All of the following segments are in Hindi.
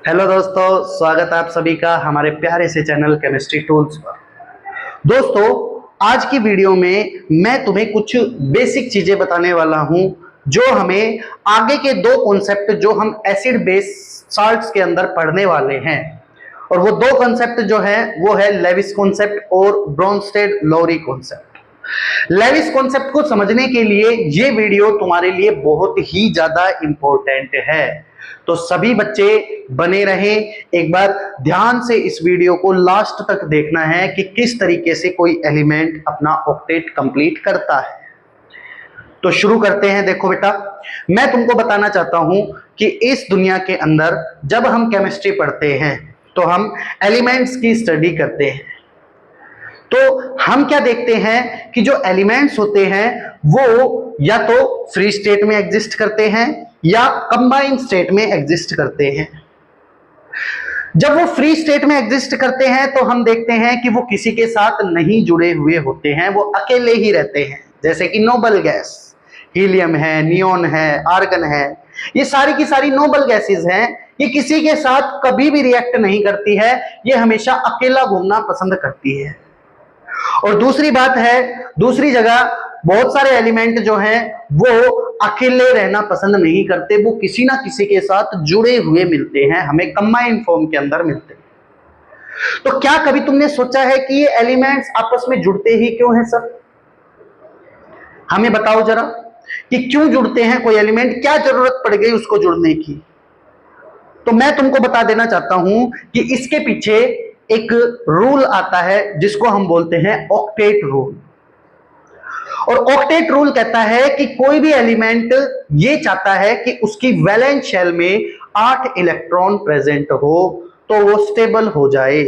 हेलो दोस्तों, स्वागत है आप सभी का हमारे प्यारे से चैनल केमिस्ट्री टूल्स पर। दोस्तों, आज की वीडियो में मैं तुम्हें कुछ बेसिक चीजें बताने वाला हूं जो हमें आगे के दो कॉन्सेप्ट जो हम एसिड बेस साल्ट्स के अंदर पढ़ने वाले हैं, और वो दो कॉन्सेप्ट जो है वो है लेविस कॉन्सेप्ट और ब्रोंस्टेड लोरी कॉन्सेप्ट। लेविस कॉन्सेप्ट को समझने के लिए ये वीडियो तुम्हारे लिए बहुत ही ज्यादा इंपॉर्टेंट है, तो सभी बच्चे बने रहें। एक बार ध्यान से इस वीडियो को लास्ट तक देखना है कि किस तरीके से कोई एलिमेंट अपना ऑक्टेट कंप्लीट करता है। तो शुरू करते हैं। देखो बेटा, मैं तुमको बताना चाहता हूं कि इस दुनिया के अंदर जब हम केमिस्ट्री पढ़ते हैं तो हम एलिमेंट्स की स्टडी करते हैं। तो हम क्या देखते हैं कि जो एलिमेंट्स होते हैं वो या तो फ्री स्टेट में एग्जिस्ट करते हैं या कंबाइंड स्टेट में एग्जिस्ट करते हैं। जब वो फ्री स्टेट में एग्जिस्ट करते हैं तो हम देखते हैं कि वो किसी के साथ नहीं जुड़े हुए होते हैं, वो अकेले ही रहते हैं। जैसे कि नोबल गैस, हीलियम है, नियोन है, आर्गन है, ये सारी की सारी नोबल गैसेस हैं। ये किसी के साथ कभी भी रिएक्ट नहीं करती है, ये हमेशा अकेला घूमना पसंद करती है। और दूसरी बात है, दूसरी जगह बहुत सारे एलिमेंट जो हैं वो अकेले रहना पसंद नहीं करते, वो किसी ना किसी के साथ जुड़े हुए मिलते हैं, हमें कंबाइंड फॉर्म के अंदर मिलते हैं। तो क्या कभी तुमने सोचा है कि ये एलिमेंट्स आपस में जुड़ते ही क्यों हैं? सर हमें बताओ जरा कि क्यों जुड़ते हैं कोई एलिमेंट, क्या जरूरत पड़ गई उसको जुड़ने की? तो मैं तुमको बता देना चाहता हूं कि इसके पीछे एक रूल आता है जिसको हम बोलते हैं ऑक्टेट रूल। और ऑक्टेट रूल कहता है कि कोई भी एलिमेंट ये चाहता है कि उसकी वैलेंस शेल में 8 इलेक्ट्रॉन प्रेजेंट हो तो वो स्टेबल हो जाए।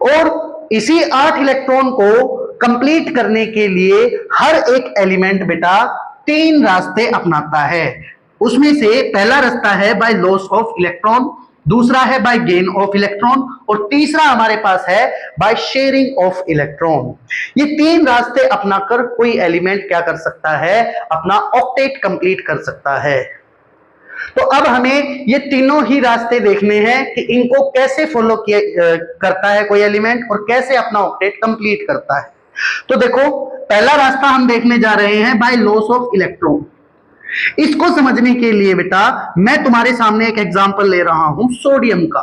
और इसी 8 इलेक्ट्रॉन को कंप्लीट करने के लिए हर एक एलिमेंट बेटा 3 रास्ते अपनाता है। उसमें से पहला रास्ता है बाय लॉस ऑफ इलेक्ट्रॉन, दूसरा है बाय गेन ऑफ इलेक्ट्रॉन, और तीसरा हमारे पास है बाय शेयरिंग ऑफ इलेक्ट्रॉन। ये 3 रास्ते अपनाकर कोई एलिमेंट क्या कर सकता है? अपना ऑक्टेट कंप्लीट कर सकता है। तो अब हमें ये तीनों ही रास्ते देखने हैं कि इनको कैसे फॉलो किया करता है कोई एलिमेंट और कैसे अपना ऑक्टेट कंप्लीट करता है। तो देखो, पहला रास्ता हम देखने जा रहे हैं बाय लॉस ऑफ इलेक्ट्रॉन। इसको समझने के लिए बेटा मैं तुम्हारे सामने एक एग्जांपल ले रहा हूं सोडियम का।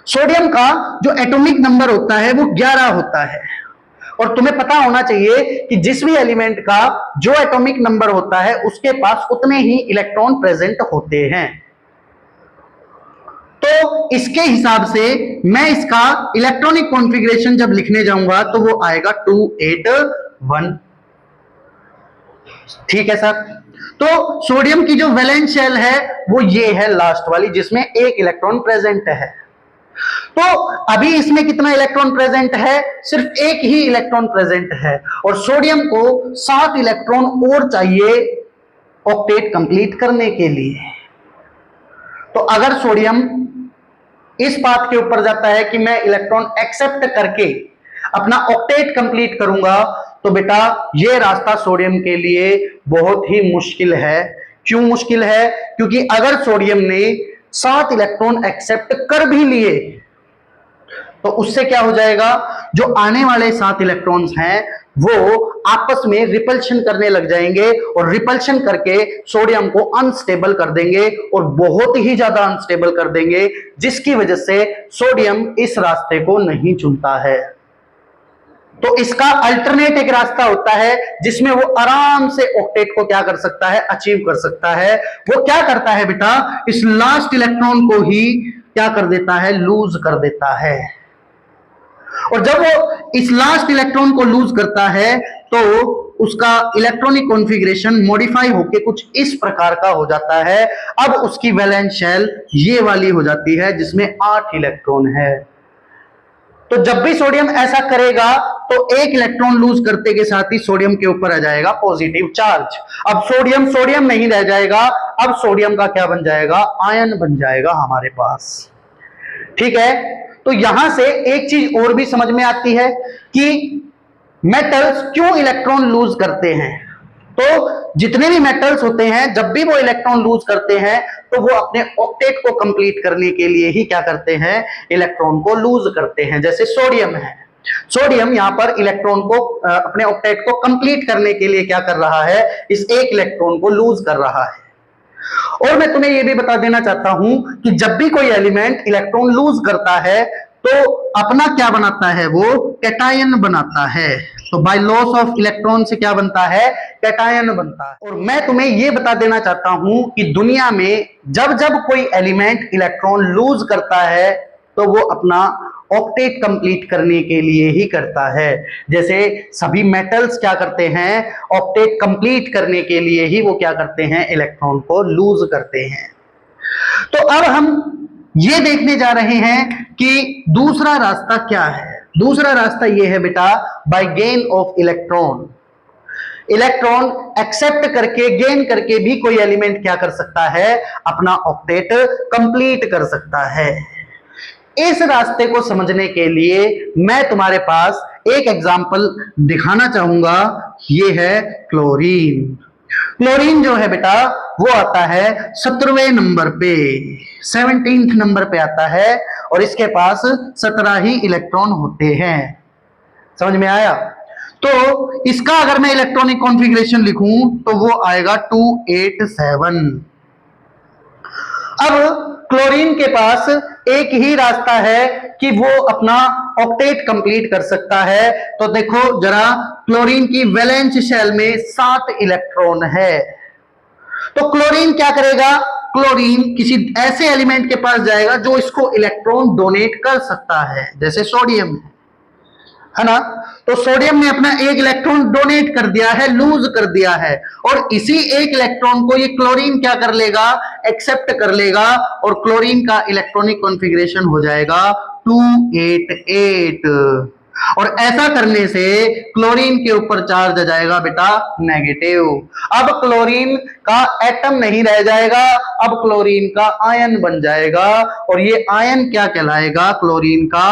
सोडियम का जो एटॉमिक नंबर होता है वो 11 होता है, और तुम्हें पता होना चाहिए कि जिस भी एलिमेंट का जो एटॉमिक नंबर होता है उसके पास उतने ही इलेक्ट्रॉन प्रेजेंट होते हैं। तो इसके हिसाब से मैं इसका इलेक्ट्रॉनिक कॉन्फ़िगरेशन जब लिखने जाऊंगा तो वो आएगा 281। ठीक है सर। तो सोडियम की जो वैलेंस शेल है वो ये है लास्ट वाली, जिसमें 1 इलेक्ट्रॉन प्रेजेंट है। तो अभी इसमें कितना इलेक्ट्रॉन प्रेजेंट है? सिर्फ 1 ही इलेक्ट्रॉन प्रेजेंट है, और सोडियम को 7 इलेक्ट्रॉन और चाहिए ऑक्टेट कंप्लीट करने के लिए। तो अगर सोडियम इस बात के ऊपर जाता है कि मैं इलेक्ट्रॉन एक्सेप्ट करके अपना ऑक्टेट कंप्लीट करूंगा, तो बेटा ये रास्ता सोडियम के लिए बहुत ही मुश्किल है। क्यों मुश्किल है? क्योंकि अगर सोडियम ने 7 इलेक्ट्रॉन एक्सेप्ट कर भी लिए तो उससे क्या हो जाएगा? जो आने वाले 7 इलेक्ट्रॉन्स हैं वो आपस में रिपल्शन करने लग जाएंगे, और रिपल्शन करके सोडियम को अनस्टेबल कर देंगे, और बहुत ही ज्यादा अनस्टेबल कर देंगे, जिसकी वजह से सोडियम इस रास्ते को नहीं चुनता है। तो इसका अल्टरनेट एक रास्ता होता है जिसमें वो आराम से ऑक्टेट को क्या कर सकता है? अचीव कर सकता है। वो क्या करता है बेटा? इस लास्ट इलेक्ट्रॉन को ही क्या कर देता है? लूज कर देता है। और जब वो इस लास्ट इलेक्ट्रॉन को लूज करता है तो उसका इलेक्ट्रॉनिक कॉन्फ़िगरेशन मॉडिफाई होकर कुछ इस प्रकार का हो जाता है। अब उसकी वैलेंस शेल ये वाली हो जाती है जिसमें 8 इलेक्ट्रॉन है। तो जब भी सोडियम ऐसा करेगा तो 1 इलेक्ट्रॉन लूज करते के साथ ही सोडियम के ऊपर आ जाएगा पॉजिटिव चार्ज। अब सोडियम सोडियम नहीं रह जाएगा, अब सोडियम का क्या बन जाएगा? आयन बन जाएगा हमारे पास। ठीक है। तो यहां से एक चीज और भी समझ में आती है कि मेटल्स क्यों इलेक्ट्रॉन लूज करते हैं। तो जितने भी मेटल्स होते हैं जब भी वो इलेक्ट्रॉन लूज करते हैं तो वो अपने ऑक्टेट को कंप्लीट करने के लिए ही क्या करते हैं, इलेक्ट्रॉन को लूज करते हैं। जैसे सोडियम है, सोडियम यहां पर इलेक्ट्रॉन को अपने ऑक्टेट को कंप्लीट करने के लिए क्या कर रहा है, इस एक इलेक्ट्रॉन को लूज कर रहा है। और मैं तुम्हें यह भी बता देना चाहता हूं कि जब भी कोई एलिमेंट इलेक्ट्रॉन लूज करता है तो अपना क्या बनाता है, वो कैटायन बनाता है। तो बाय लॉस ऑफ इलेक्ट्रॉन से क्या बनता है, कैटायन बनता है। और मैं तुम्हें यह बता देना चाहता हूं कि दुनिया में जब जब कोई एलिमेंट इलेक्ट्रॉन लूज करता है तो वो अपना ऑक्टेट कंप्लीट करने के लिए ही करता है। जैसे सभी मेटल्स क्या करते हैं, ऑक्टेट कंप्लीट करने के लिए ही वो क्या करते हैं, इलेक्ट्रॉन को लूज करते हैं। तो अब हम ये देखने जा रहे हैं कि दूसरा रास्ता क्या है। दूसरा रास्ता ये है बेटा, by gain of electron. Electron accept करके, गेन करके भी कोई एलिमेंट क्या कर सकता है, अपना ऑक्टेट कंप्लीट कर सकता है। इस रास्ते को समझने के लिए मैं तुम्हारे पास एक एग्जाम्पल दिखाना चाहूंगा। ये है क्लोरीन। क्लोरीन जो है बेटा वो आता है 17वें नंबर पे, 17th नंबर पे आता है और इसके पास 17 ही इलेक्ट्रॉन होते हैं। समझ में आया? तो इसका अगर मैं इलेक्ट्रॉनिक कॉन्फ़िगरेशन लिखूं तो वो आएगा 287। अब क्लोरीन के पास एक ही रास्ता है कि वो अपना ऑक्टेट कंप्लीट कर सकता है। तो देखो जरा, क्लोरीन की वैलेंस शेल में 7 इलेक्ट्रॉन है। तो क्लोरीन क्या करेगा, क्लोरीन किसी ऐसे एलिमेंट के पास जाएगा जो इसको इलेक्ट्रॉन डोनेट कर सकता है। जैसे सोडियम है ना, तो सोडियम ने अपना एक इलेक्ट्रॉन डोनेट कर दिया है, लूज कर दिया है, और इसी एक इलेक्ट्रॉन को ये क्लोरीन क्या कर लेगा, एक्सेप्ट कर लेगा, और क्लोरीन का इलेक्ट्रॉनिक कॉन्फ़िगरेशन हो जाएगा 288। और ऐसा करने से क्लोरीन के ऊपर चार्ज आ जाएगा बेटा नेगेटिव। अब क्लोरीन का एटम नहीं रह जाएगा, अब क्लोरीन का आयन बन जाएगा, और ये आयन क्या कहलाएगा, क्लोरीन का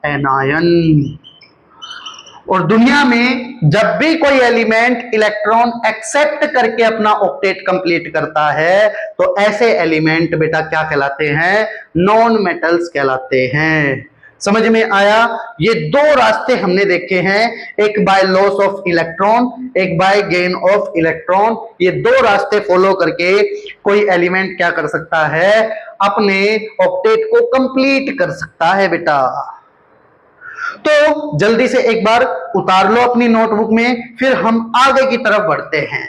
एनायन। और दुनिया में जब भी कोई एलिमेंट इलेक्ट्रॉन एक्सेप्ट करके अपना ऑक्टेट कंप्लीट करता है तो ऐसे एलिमेंट बेटा क्या कहलाते हैं, नॉन मेटल्स कहलाते हैं। समझ में आया? ये दो रास्ते हमने देखे हैं, एक बाय लॉस ऑफ इलेक्ट्रॉन, एक बाय गेन ऑफ इलेक्ट्रॉन। ये दो रास्ते फॉलो करके कोई एलिमेंट क्या कर सकता है, अपने ऑक्टेट को कंप्लीट कर सकता है बेटा। तो जल्दी से एक बार उतार लो अपनी नोटबुक में, फिर हम आगे की तरफ बढ़ते हैं।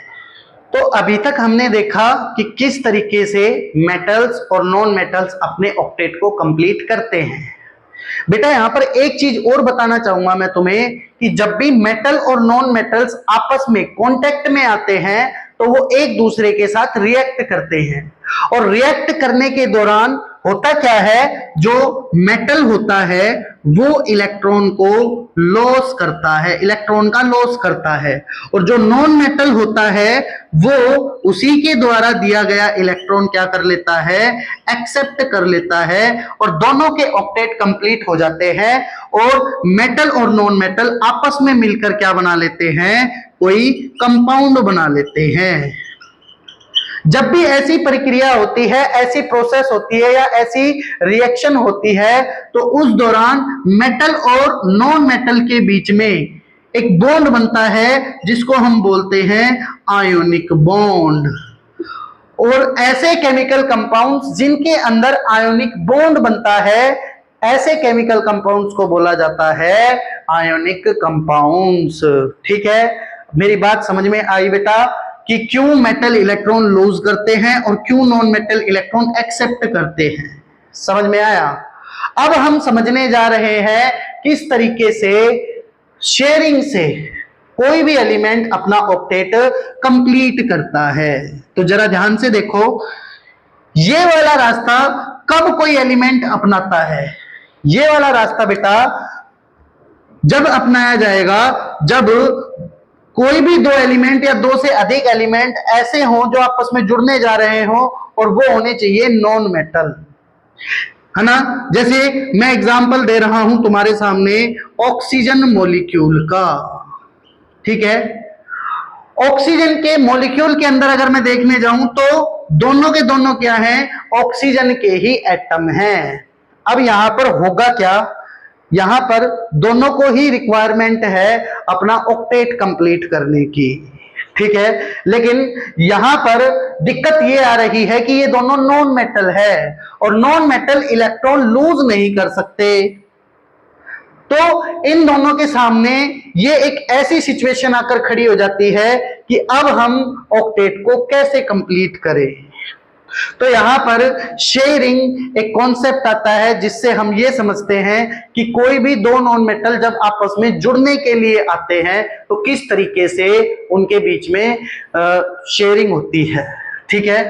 तो अभी तक हमने देखा कि किस तरीके से मेटल्स और नॉन मेटल्स अपने ऑक्टेट को कंप्लीट करते हैं। बेटा यहां पर एक चीज और बताना चाहूंगा मैं तुम्हें कि जब भी मेटल और नॉन मेटल्स आपस में कांटेक्ट में आते हैं तो वो एक दूसरे के साथ रिएक्ट करते हैं, और रिएक्ट करने के दौरान होता क्या है, जो मेटल होता है वो इलेक्ट्रॉन को लॉस करता है, इलेक्ट्रॉन का लॉस करता है, और जो नॉन मेटल होता है वो उसी के द्वारा दिया गया इलेक्ट्रॉन क्या कर लेता है, एक्सेप्ट कर लेता है, और दोनों के ऑक्टेट कंप्लीट हो जाते हैं, और मेटल और नॉन मेटल आपस में मिलकर क्या बना लेते हैं, कोई कंपाउंड बना लेते हैं। जब भी ऐसी प्रक्रिया होती है, ऐसी प्रोसेस होती है या ऐसी रिएक्शन होती है तो उस दौरान मेटल और नॉन मेटल के बीच में एक बॉन्ड बनता है जिसको हम बोलते हैं आयोनिक बॉन्ड। और ऐसे केमिकल कंपाउंड्स जिनके अंदर आयोनिक बॉन्ड बनता है, ऐसे केमिकल कंपाउंड्स को बोला जाता है आयोनिक कंपाउंड्स। ठीक है, मेरी बात समझ में आई बेटा कि क्यों मेटल इलेक्ट्रॉन लूज करते हैं और क्यों नॉन मेटल इलेक्ट्रॉन एक्सेप्ट करते हैं। समझ में आया? अब हम समझने जा रहे हैं किस तरीके से शेयरिंग से कोई भी एलिमेंट अपना ऑक्टेट कंप्लीट करता है। तो जरा ध्यान से देखो, ये वाला रास्ता कब कोई एलिमेंट अपनाता है, ये वाला रास्ता बेटा जब अपनाया जाएगा जब कोई भी दो एलिमेंट या दो से अधिक एलिमेंट ऐसे हों जो आपस में जुड़ने जा रहे हों, और वो होने चाहिए नॉन मेटल, है ना। जैसे मैं एग्जांपल दे रहा हूं तुम्हारे सामने ऑक्सीजन मॉलिक्यूल का, ठीक है। ऑक्सीजन के मॉलिक्यूल के अंदर अगर मैं देखने जाऊं तो दोनों के दोनों क्या हैं, ऑक्सीजन के ही एटम हैं। अब यहां पर होगा क्या, यहां पर दोनों को ही रिक्वायरमेंट है अपना ऑक्टेट कंप्लीट करने की, ठीक है। लेकिन यहां पर दिक्कत ये आ रही है कि ये दोनों नॉन मेटल है और नॉन मेटल इलेक्ट्रॉन लूज नहीं कर सकते। तो इन दोनों के सामने ये एक ऐसी सिचुएशन आकर खड़ी हो जाती है कि अब हम ऑक्टेट को कैसे कंप्लीट करें। तो यहां पर शेयरिंग एक कॉन्सेप्ट आता है जिससे हम ये समझते हैं कि कोई भी दो नॉन मेटल जब आपस में जुड़ने के लिए आते हैं तो किस तरीके से उनके बीच में शेयरिंग होती है, ठीक है।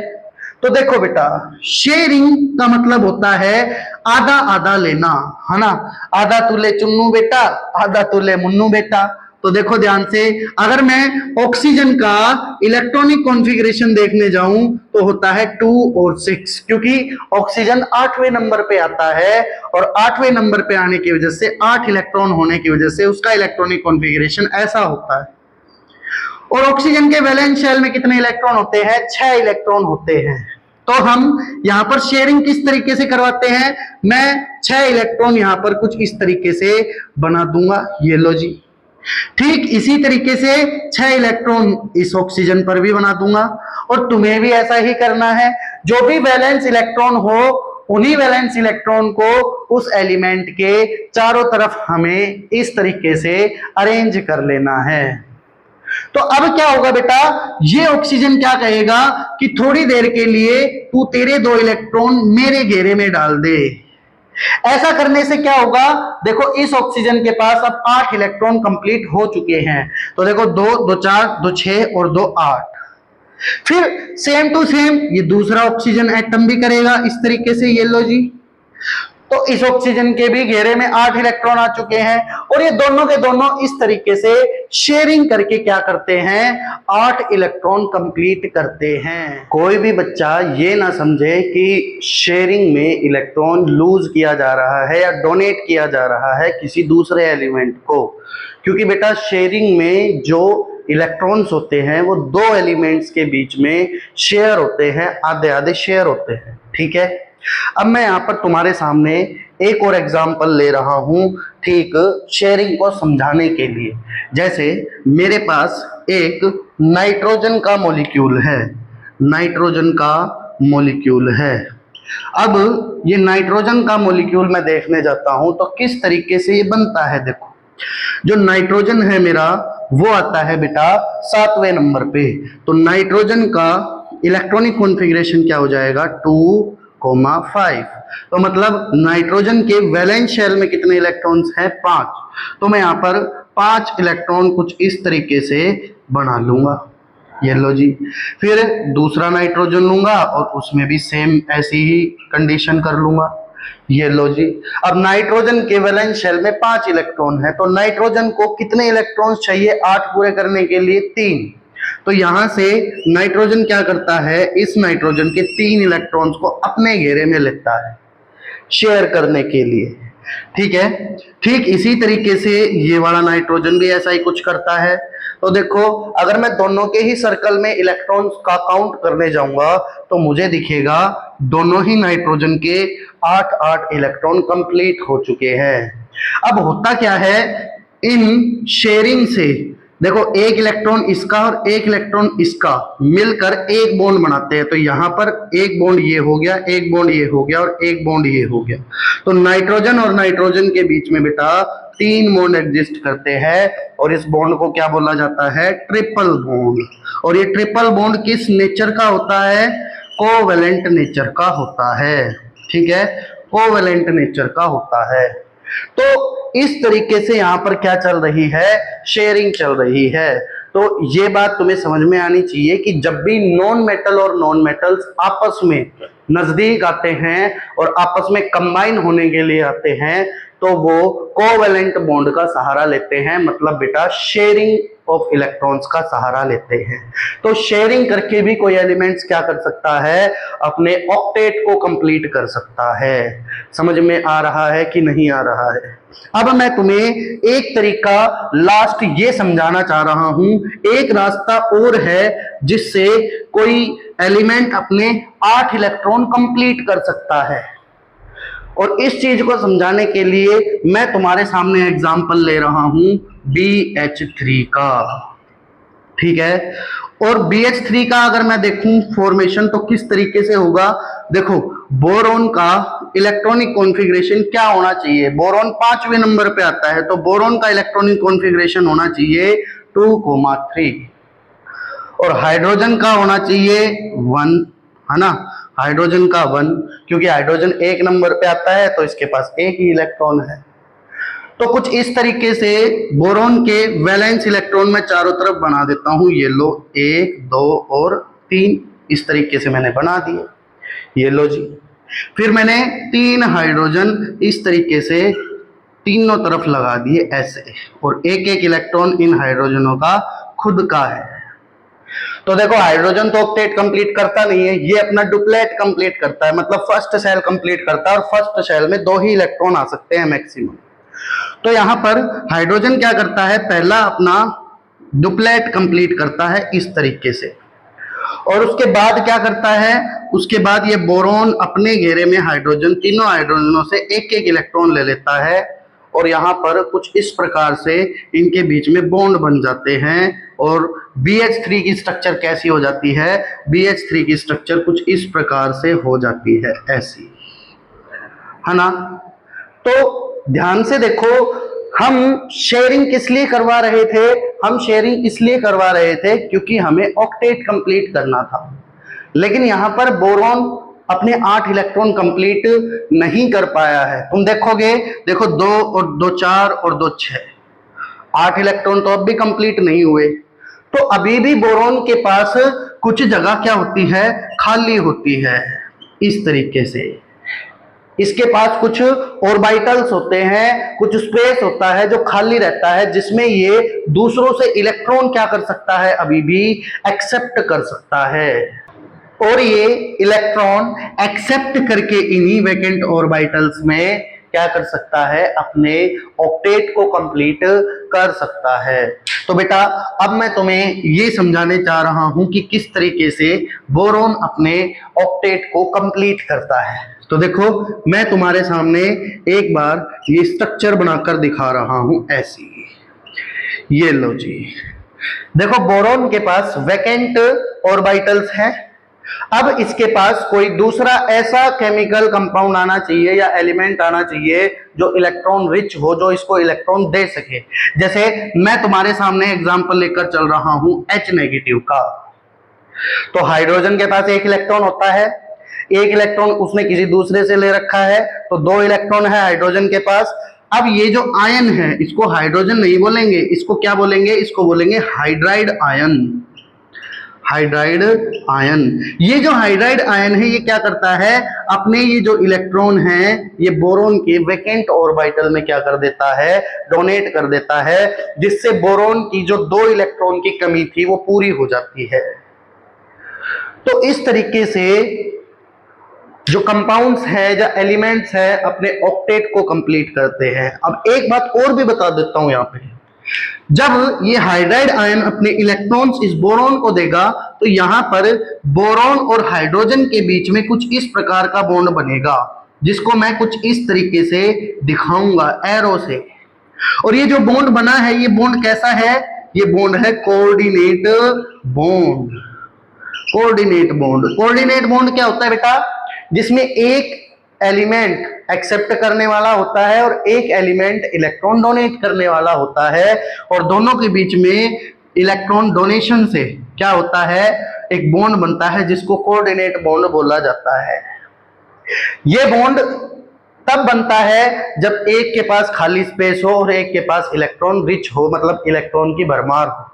तो देखो बेटा, शेयरिंग का मतलब होता है आधा आधा लेना, है ना। आधा तू ले चुन्नू बेटा, आधा तू ले मुन्नू बेटा। तो देखो ध्यान से, अगर मैं ऑक्सीजन का इलेक्ट्रॉनिक कॉन्फ़िगरेशन देखने जाऊं तो होता है 2 और 6, क्योंकि ऑक्सीजन 8वें नंबर पे आता है और 8वें नंबर पे आने की वजह से 8 इलेक्ट्रॉन होने की वजह से उसका इलेक्ट्रॉनिक कॉन्फ़िगरेशन ऐसा होता है। और ऑक्सीजन के वैलेंस शेल में कितने इलेक्ट्रॉन होते हैं, 6 इलेक्ट्रॉन होते हैं। तो हम यहां पर शेयरिंग किस तरीके से करवाते हैं, मैं 6 इलेक्ट्रॉन यहां पर कुछ इस तरीके से बना दूंगा, ये लो जी। ठीक इसी तरीके से 6 इलेक्ट्रॉन इस ऑक्सीजन पर भी बना दूंगा और तुम्हें भी ऐसा ही करना है। जो भी वैलेंस इलेक्ट्रॉन हो उन्हीं वैलेंस इलेक्ट्रॉन को उस एलिमेंट के चारों तरफ हमें इस तरीके से अरेंज कर लेना है। तो अब क्या होगा बेटा, ये ऑक्सीजन क्या कहेगा कि थोड़ी देर के लिए तू तेरे 2 इलेक्ट्रॉन मेरे घेरे में डाल दे। ऐसा करने से क्या होगा, देखो इस ऑक्सीजन के पास अब 8 इलेक्ट्रॉन कंप्लीट हो चुके हैं। तो देखो 2 2 4 2 6 और 2 8। फिर सेम टू सेम ये दूसरा ऑक्सीजन एटम भी करेगा इस तरीके से, ये लो जी। तो इस ऑक्सीजन के भी घेरे में 8 इलेक्ट्रॉन आ चुके हैं और ये दोनों के दोनों इस तरीके से शेयरिंग करके क्या करते हैं, 8 इलेक्ट्रॉन कंप्लीट करते हैं। कोई भी बच्चा ये ना समझे कि शेयरिंग में इलेक्ट्रॉन लूज किया जा रहा है या डोनेट किया जा रहा है किसी दूसरे एलिमेंट को, क्योंकि बेटा शेयरिंग में जो इलेक्ट्रॉन्स होते हैं वो 2 एलिमेंट्स के बीच में शेयर होते हैं, आधे आधे शेयर होते हैं, ठीक है। अब मैं यहां पर तुम्हारे सामने एक और एग्जांपल ले रहा हूं, ठीक शेयरिंग को समझाने के लिए। जैसे मेरे पास एक नाइट्रोजन का मॉलिक्यूल है, नाइट्रोजन का मॉलिक्यूल है। अब ये नाइट्रोजन का मॉलिक्यूल मैं देखने जाता हूं तो किस तरीके से ये बनता है। देखो जो नाइट्रोजन है मेरा वो आता है बेटा 7वें नंबर पे। तो नाइट्रोजन का इलेक्ट्रॉनिक कॉन्फ़िगरेशन क्या हो जाएगा, 2,5। तो मतलब नाइट्रोजन के वैलेंस शेल में कितने इलेक्ट्रॉन्स हैं, 5। तो मैं यहां पर 5 इलेक्ट्रॉन कुछ इस तरीके से बना लूंगा, ये लो जी। फिर दूसरा नाइट्रोजन लूंगा और उसमें भी सेम ऐसी ही कंडीशन कर लूंगा, ये लो जी। अब नाइट्रोजन के वैलेंस शेल में 5 इलेक्ट्रॉन है तो नाइट्रोजन को कितने इलेक्ट्रॉन्स चाहिए 8 पूरे करने के लिए, 3। तो यहां से नाइट्रोजन क्या करता है, इस नाइट्रोजन के 3 इलेक्ट्रॉन्स को अपने घेरे में लेता है शेयर करने के लिए, ठीक है। ठीक इसी तरीके से ये वाला नाइट्रोजन भी ऐसा ही कुछ करता है। तो देखो अगर मैं दोनों के ही सर्कल में इलेक्ट्रॉन्स का काउंट करने जाऊंगा तो मुझे दिखेगा दोनों ही नाइट्रोजन के 8-8 इलेक्ट्रॉन कंप्लीट हो चुके हैं। अब होता क्या है, इन शेयरिंग से देखो एक इलेक्ट्रॉन इसका और एक इलेक्ट्रॉन इसका मिलकर एक बॉन्ड बनाते हैं। तो यहां पर एक बॉन्ड ये हो गया, एक बॉन्ड ये हो गया और एक बॉन्ड ये हो गया। तो नाइट्रोजन और नाइट्रोजन के बीच में बेटा 3 बॉन्ड एग्जिस्ट करते हैं और इस बॉन्ड को क्या बोला जाता है, ट्रिपल बॉन्ड। और ये ट्रिपल बॉन्ड किस नेचर का होता है, कोवैलेंट नेचर का होता है, ठीक है, कोवैलेंट नेचर का होता है। तो इस तरीके से यहां पर क्या चल रही है, शेयरिंग चल रही है। तो ये बात तुम्हें समझ में आनी चाहिए कि जब भी नॉन मेटल और नॉन मेटल्स आपस में नजदीक आते हैं और आपस में कंबाइन होने के लिए आते हैं तो वो कोवेलेंट बॉन्ड का सहारा लेते हैं, मतलब बेटा शेयरिंग ऑफ इलेक्ट्रॉन्स का सहारा लेते हैं। तो शेयरिंग करके भी कोई एलिमेंट्स क्या कर सकता है, अपने ऑक्टेट को कंप्लीट कर सकता है। समझ में आ रहा है कि नहीं आ रहा है? अब मैं तुम्हें एक तरीका लास्ट ये समझाना चाह रहा हूं, एक रास्ता और है जिससे कोई एलिमेंट अपने 8 इलेक्ट्रॉन कंप्लीट कर सकता है। और इस चीज को समझाने के लिए मैं तुम्हारे सामने एग्जांपल ले रहा हूं BH3 का, ठीक है। और BH3 का अगर मैं देखूं फॉर्मेशन तो किस तरीके से होगा, देखो बोरॉन का इलेक्ट्रॉनिक कॉन्फ़िगरेशन क्या होना चाहिए, बोरॉन 5वें नंबर पे आता है, तो बोरॉन का इलेक्ट्रॉनिक कॉन्फ़िगरेशन होना चाहिए 2,3 और हाइड्रोजन का होना चाहिए 1, है ना, हाइड्रोजन का 1, क्योंकि हाइड्रोजन 1 नंबर पे आता है तो इसके पास एक ही इलेक्ट्रॉन है। तो कुछ इस तरीके से बोरॉन के वैलेंस इलेक्ट्रॉन मैं चारों तरफ बना देता हूं, ये लो 1 2 और 3, इस तरीके से मैंने बना दिए, ये लो जी। फिर मैंने 3 हाइड्रोजन इस तरीके से तीनों तरफ लगा दिए ऐसे, और एक एक इलेक्ट्रॉन इन हाइड्रोजनों का खुद का है। तो देखो हाइड्रोजन तो ऑक्टेट कंप्लीट करता नहीं है, ये अपना डुप्लेट कंप्लीट करता है, मतलब फर्स्ट शेल कंप्लीट करता है, और फर्स्ट शेल में 2 ही इलेक्ट्रॉन आ सकते हैं मैक्सिमम। तो यहां पर हाइड्रोजन क्या करता है, पहला अपना डुप्लेट कंप्लीट करता है इस तरीके से, और उसके बाद क्या करता है, उसके बाद ये बोरॉन अपने घेरे में हाइड्रोजन, तीनों हाइड्रोजनों से एक एक इलेक्ट्रॉन ले लेता है, और यहाँ पर कुछ इस प्रकार से इनके बीच में बॉन्ड बन जाते हैं। और BH3 की स्ट्रक्चर कैसी हो जाती है, BH3 की स्ट्रक्चर कुछ इस प्रकार से हो जाती है, ऐसी, है ना। तो ध्यान से देखो, हम शेयरिंग किस लिए करवा रहे थे, हम शेयरिंग इसलिए करवा रहे थे क्योंकि हमें ऑक्टेट कंप्लीट करना था, लेकिन यहां पर बोरॉन अपने 8 इलेक्ट्रॉन कंप्लीट नहीं कर पाया है। तुम देखोगे, देखो 2 और 2 4 और 2 6, 8 इलेक्ट्रॉन तो अब भी कंप्लीट नहीं हुए, तो अभी भी बोरॉन के पास कुछ जगह क्या होती है, खाली होती है इस तरीके से। इसके पास कुछ ऑर्बिटल्स होते हैं, कुछ स्पेस होता है जो खाली रहता है, जिसमें ये दूसरों से इलेक्ट्रॉन क्या कर सकता है, अभी भी एक्सेप्ट कर सकता है, और ये इलेक्ट्रॉन एक्सेप्ट करके इन्हीं वैकेंट ऑर्बिटल्स में क्या कर सकता है, अपने ऑक्टेट को कंप्लीट कर सकता है। तो बेटा अब मैं तुम्हें ये समझाने चाह रहा हूं कि किस तरीके से बोरॉन अपने ऑक्टेट को कंप्लीट करता है। तो देखो मैं तुम्हारे सामने एक बार ये स्ट्रक्चर बनाकर दिखा रहा हूं ऐसी, ये लो जी। देखो बोरॉन के पास वैकेंट ऑर्बिटल्स हैं, अब इसके पास कोई दूसरा ऐसा केमिकल कंपाउंड आना चाहिए या एलिमेंट आना चाहिए जो इलेक्ट्रॉन रिच हो, जो इसको इलेक्ट्रॉन दे सके। जैसे मैं तुम्हारे सामने एग्जांपल लेकर चल रहा हूं H नेगेटिव का। तो हाइड्रोजन के पास एक इलेक्ट्रॉन होता है, एक इलेक्ट्रॉन उसने किसी दूसरे से ले रखा है, तो 2 इलेक्ट्रॉन है हाइड्रोजन के पास। अब ये जो आयन है इसको हाइड्रोजन नहीं बोलेंगे, इसको क्या बोलेंगे, इसको बोलेंगे हाइड्राइड आयन, हाइड्राइड आयन। ये जो हाइड्राइड आयन है ये क्या करता है, अपने ये जो इलेक्ट्रॉन है ये बोरॉन के वैकेंट ऑर्बिटल में क्या कर देता है, डोनेट कर देता है, जिससे बोरॉन की जो 2 इलेक्ट्रॉन की कमी थी वो पूरी हो जाती है। तो इस तरीके से जो कंपाउंड्स है, जो एलिमेंट्स है, अपने ऑक्टेट को कंप्लीट करते हैं। अब एक बात और भी बता देता हूं, यहां पे जब ये हाइड्राइड आयन अपने इलेक्ट्रॉन्स इस बोरॉन को देगा तो यहां पर बोरॉन और हाइड्रोजन के बीच में कुछ इस प्रकार का बॉन्ड बनेगा, जिसको मैं कुछ इस तरीके से दिखाऊंगा एरो से। और ये जो बॉन्ड बना है ये बॉन्ड कैसा है, ये बॉन्ड है coordinate bond. Coordinate bond, coordinate bond क्या होता है बेटा, जिसमें एक एलिमेंट एक्सेप्ट करने वाला होता है और एक एलिमेंट इलेक्ट्रॉन डोनेट करने वाला होता है, और दोनों के बीच में इलेक्ट्रॉन डोनेशन से क्या होता है, एक बॉन्ड बनता है जिसको कोऑर्डिनेट बॉन्ड बोला जाता है। यह बॉन्ड तब बनता है जब एक के पास खाली स्पेस हो और एक के पास इलेक्ट्रॉन रिच हो, मतलब इलेक्ट्रॉन की भरमार हो।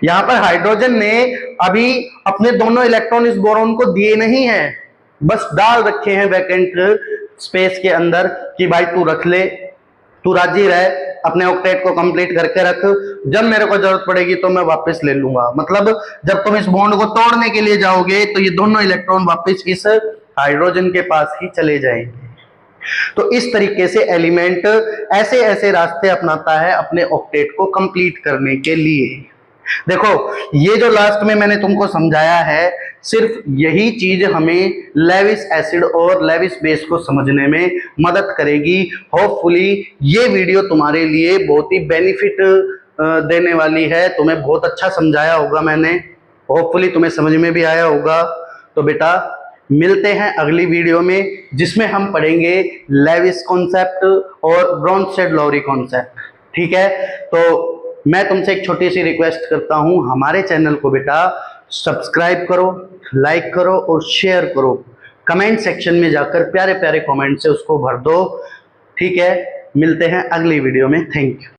यहां पर हाइड्रोजन ने अभी अपने दोनों इलेक्ट्रॉन इस बोरॉन को दिए नहीं है, बस डाल रखे हैं वैकेंट स्पेस के अंदर कि भाई तू रख ले, तू राजी रहे, अपने ऑक्टेट को कंप्लीट करके रख, जब मेरे को जरूरत पड़ेगी तो मैं वापस ले लूंगा। मतलब जब तुम इस बॉन्ड को तोड़ने के लिए जाओगे तो ये दोनों इलेक्ट्रॉन वापस इस हाइड्रोजन के पास ही चले जाएंगे। तो इस तरीके से एलिमेंट ऐसे ऐसे रास्ते अपनाता है अपने ऑक्टेट को कंप्लीट करने के लिए। देखो ये जो लास्ट में मैंने तुमको समझाया है, सिर्फ यही चीज हमें लेविस एसिड और लेविस बेस को समझने में मदद करेगी। होपफुली ये वीडियो तुम्हारे लिए बहुत ही बेनिफिट देने वाली है, तुम्हें बहुत अच्छा समझाया होगा मैंने, होपफुली तुम्हें समझ में भी आया होगा। तो बेटा मिलते हैं अगली वीडियो में, जिसमें हम पढ़ेंगे लेविस कॉन्सेप्ट और ब्रोंस्टेड-लॉरी कॉन्सेप्ट। ठीक है, तो मैं तुमसे एक छोटी सी रिक्वेस्ट करता हूं, हमारे चैनल को बेटा सब्सक्राइब करो, लाइक करो और शेयर करो। कमेंट सेक्शन में जाकर प्यारे प्यारे कमेंट से उसको भर दो। ठीक है, मिलते हैं अगली वीडियो में। Thank you.